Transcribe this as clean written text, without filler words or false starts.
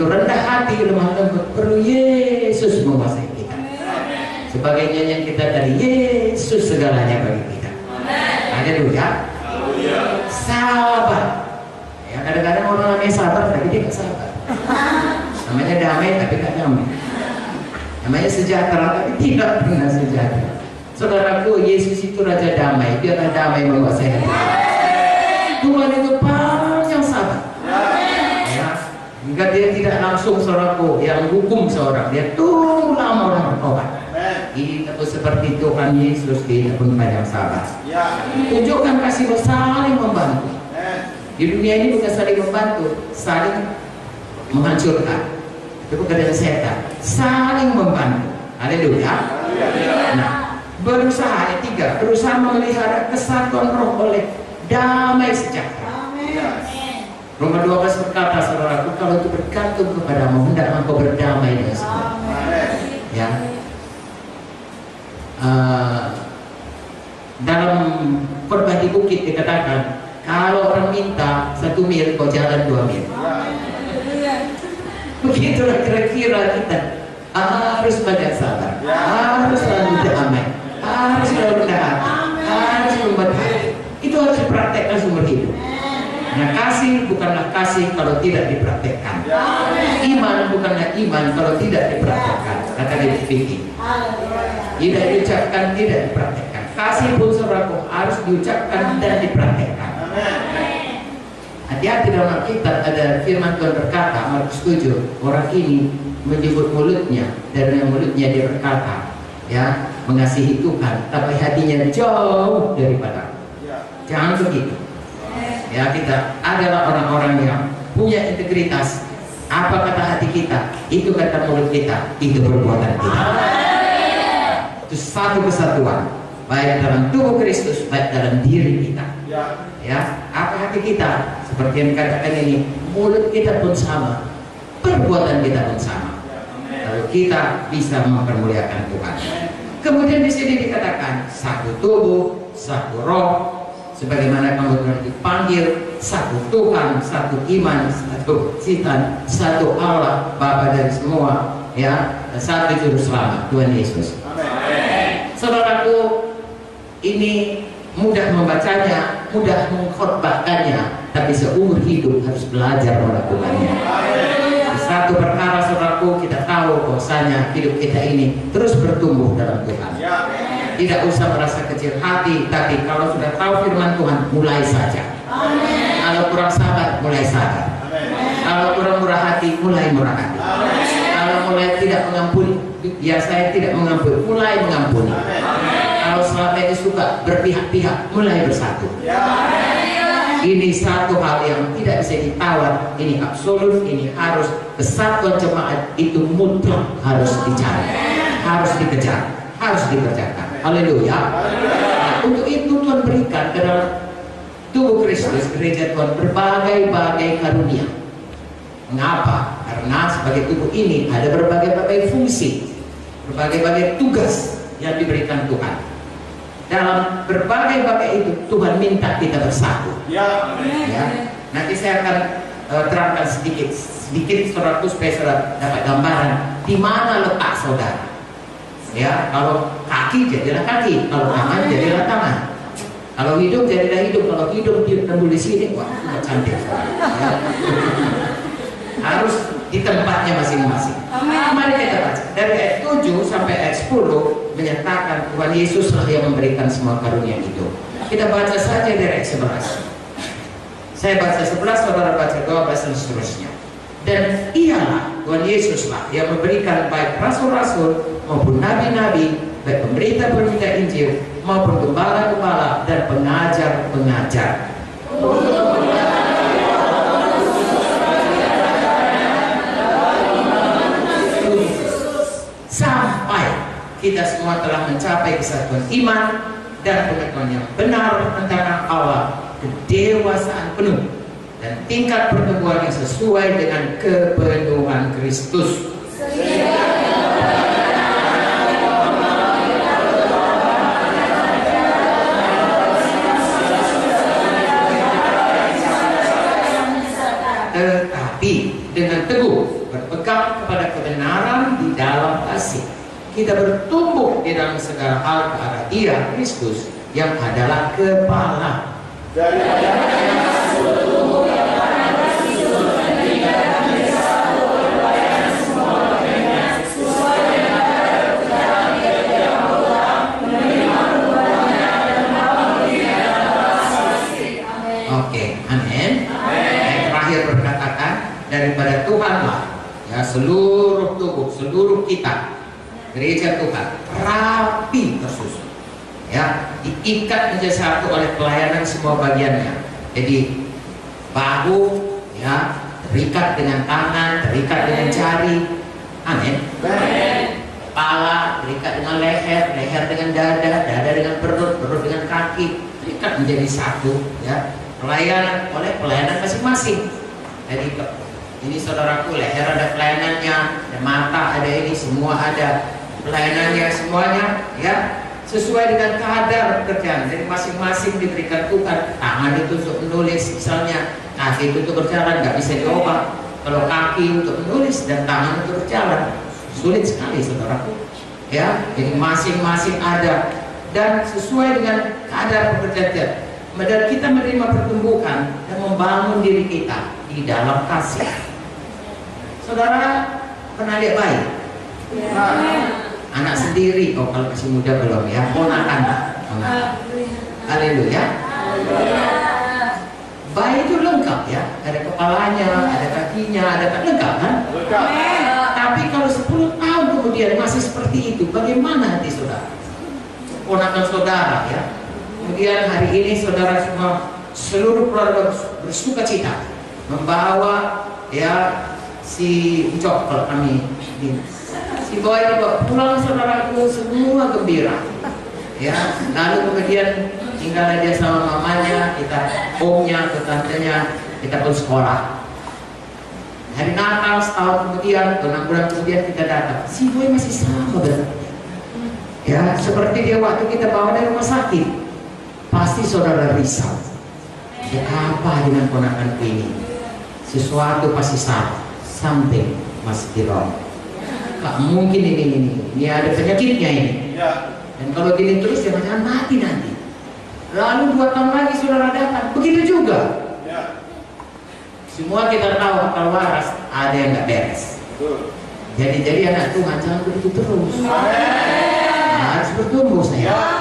itu rendah hati, lemah lembut, perlu Yesus menguasai kita. Sebagai nyanyian kita tadi, Yesus segalanya bagi kita. Haleluya. Sabar. Ya, kadang-kadang orang namanya sabar tapi dia nggak sabar. Namanya damai tapi nggak damai. Namanya sejahtera tapi tidak pernah sejahtera. Saudaraku, Yesus itu Raja Damai. Biarlah damai menguasai hati. Tuhan itu panjang sabar. Ya, hingga dia tidak langsung saudaraku yang hukum seorang. Dia tunggu lama orang bertobat. Ini tentu seperti Tuhan Yesus, dia pun panjang sabar. Tunjukkan kasih saling membantu. Di dunia ini bukan saling membantu, saling menghancurkan. Itu pekerjaan setan. Saling membantu. Haleluya. Nah, berusaha tiga, berusaha memelihara kesatuan roh oleh damai sejahtera. Roma 12 berkata, saudaraku, kalau itu bergantung kepadamu, hendaklah engkau berdamai dengan semua. Ya. Dalam khotbah di bukit dikatakan, kalau orang minta 1 mil, kau jalan 2 mil. Begitulah kira-kira kita harus banyak sabar, harus selalu damai, harus selalu rendah hati, harus membuat hati. Itu harus dipraktekkan seumur hidup. Nah, kasih bukanlah kasih kalau tidak dipraktekkan. Iman bukanlah iman kalau tidak dipraktekkan. Kata David Vicky. Tidak diucapkan, tidak dipraktekkan. Kasih pun saudaraku harus diucapkan dan dipraktekkan. Hati-hati dalam Alkitab ada firman Tuhan berkata, Markus 7, orang ini menyebut mulutnya dan yang mulutnya dia berkata, ya, mengasihi Tuhan, tapi hatinya jauh daripada. Jangan begitu. Ya, kita adalah orang-orang yang punya integritas. Apa kata hati kita, itu kata mulut kita, itu perbuatan kita. Itu satu kesatuan, baik dalam tubuh Kristus, baik dalam diri kita. Ya, apa hati kita? Seperti yang dikatakan ini, mulut kita pun sama, perbuatan kita pun sama. Lalu kita bisa mempermuliakan Tuhan. Kemudian di sini dikatakan satu tubuh, satu roh, sebagaimana kamu telah dipanggil, satu Tuhan, satu iman, satu sitan, satu Allah, Bapa dari semua, ya, satu juru selamat, Tuhan Yesus. Saudaraku, ini mudah membacanya, mudah mengkhotbahkannya, tapi seumur hidup harus belajar melakukannya. Satu perkara saudaraku, kita tahu bahwasanya hidup kita ini terus bertumbuh dalam Tuhan. Tidak usah merasa kecil hati, tapi kalau sudah tahu firman Tuhan, mulai saja. Kalau kurang sabar, mulai sabar. Kalau kurang murah hati, mulai murah hati. Kalau mulai tidak mengampuni, ya saya tidak mengampuni, mulai mengampuni. Kalau selama ini suka berpihak-pihak, mulai bersatu. Ini satu hal yang tidak bisa ditawar. Ini absolut, ini harus. Kesatuan jemaat itu mutlak harus dicari, harus dikejar, harus dikerjakan. Haleluya. Nah, untuk itu Tuhan berikan ke dalam tubuh Kristus, gereja Tuhan, berbagai-bagai karunia. Mengapa? Karena sebagai tubuh ini ada berbagai-bagai fungsi, berbagai-bagai tugas yang diberikan Tuhan. Dalam berbagai-bagai itu Tuhan minta kita bersatu. Ya. Nanti saya akan terangkan sedikit saudaraku supaya saudara dapat gambaran di mana letak saudara. Ya, kalau kaki jadilah kaki, kalau tangan jadilah tangan, kalau hidung jadilah hidung, kalau hidung ditembul di sini, wah, cantik. Ya. Harus di tempatnya masing-masing. Mari kita baca dari ayat 7 sampai ayat 10 menyatakan Tuhan Yesuslah yang memberikan semua karunia itu. Kita baca saja dari ayat 11. Saya baca 11, saudara baca 12 dan seterusnya. Dan ialah Tuhan Yesuslah yang memberikan baik rasul-rasul maupun nabi-nabi, baik pemberita-pemberita Injil maupun gembala-gembala dan pengajar-pengajar. Sampai kita semua telah mencapai kesatuan iman dan pengetahuan yang benar tentang Allah, kedewasaan penuh dan tingkat pertumbuhan yang sesuai dengan kepenuhan Kristus. Tetapi dengan teguh kita bertumbuh di dalam segala hal ke arah Dia, Kristus, yang adalah kepala. Oke, amin. Yang terakhir berkatakan, daripada Tuhanlah ya seluruh tubuh, seluruh kita, gereja Tuhan rapi tersusun, ya, diikat menjadi satu oleh pelayanan semua bagiannya. Jadi bahu ya terikat dengan tangan, terikat dengan jari, amin. Kepala terikat dengan leher, leher dengan dada, dada dengan perut, perut dengan kaki, terikat menjadi satu, ya. Pelayanan oleh pelayanan masing-masing. Jadi ini saudaraku, leher ada pelayanannya, ada mata ada ini, semua ada pelayanannya semuanya, ya, sesuai dengan kadar pekerjaan. Jadi masing-masing diberikan Tuhan. Tangan itu untuk menulis misalnya, kaki itu untuk berjalan, nggak bisa diubah. Kalau kaki untuk menulis dan tangan untuk berjalan, sulit sekali saudaraku, ya. Jadi masing-masing ada dan sesuai dengan kadar pekerjaan. Dan kita menerima pertumbuhan dan membangun diri kita di dalam kasih. Saudara pernah lihat bayi? Anak sendiri, oh kalau masih muda belum ya, ponakan. Haleluya. Bayi itu lengkap ya, ada kepalanya, ada kakinya, ada lengkap kan? Tapi kalau 10 tahun kemudian masih seperti itu, bagaimana hati saudara? Ponakan saudara ya. Kemudian hari ini saudara semua, seluruh keluarga bersuka cita membawa ya si Ucok, kalau kami si boy dibawa pulang saudaraku, semua gembira ya. Lalu kemudian tinggal dia sama mamanya, kita omnya, ke tantenya, kita pun sekolah. Hari Natal setahun kemudian, 6 bulan kemudian kita datang, si boy masih sama bentuknya ya, seperti dia waktu kita bawa dari rumah sakit. Pasti saudara risau, ya, apa dengan ponakanku ini? Sesuatu pasti salah, something must be wrong. Gak mungkin ini ada penyakitnya ini. Dan kalau gini terus jangan-jangan mati nanti. Lalu 2 tahun lagi saudara datang, begitu juga. Semua kita tahu kalau waras ada yang nggak beres. Jadi anak Tuhan jangan begitu terus. Harus bertumbuh saya.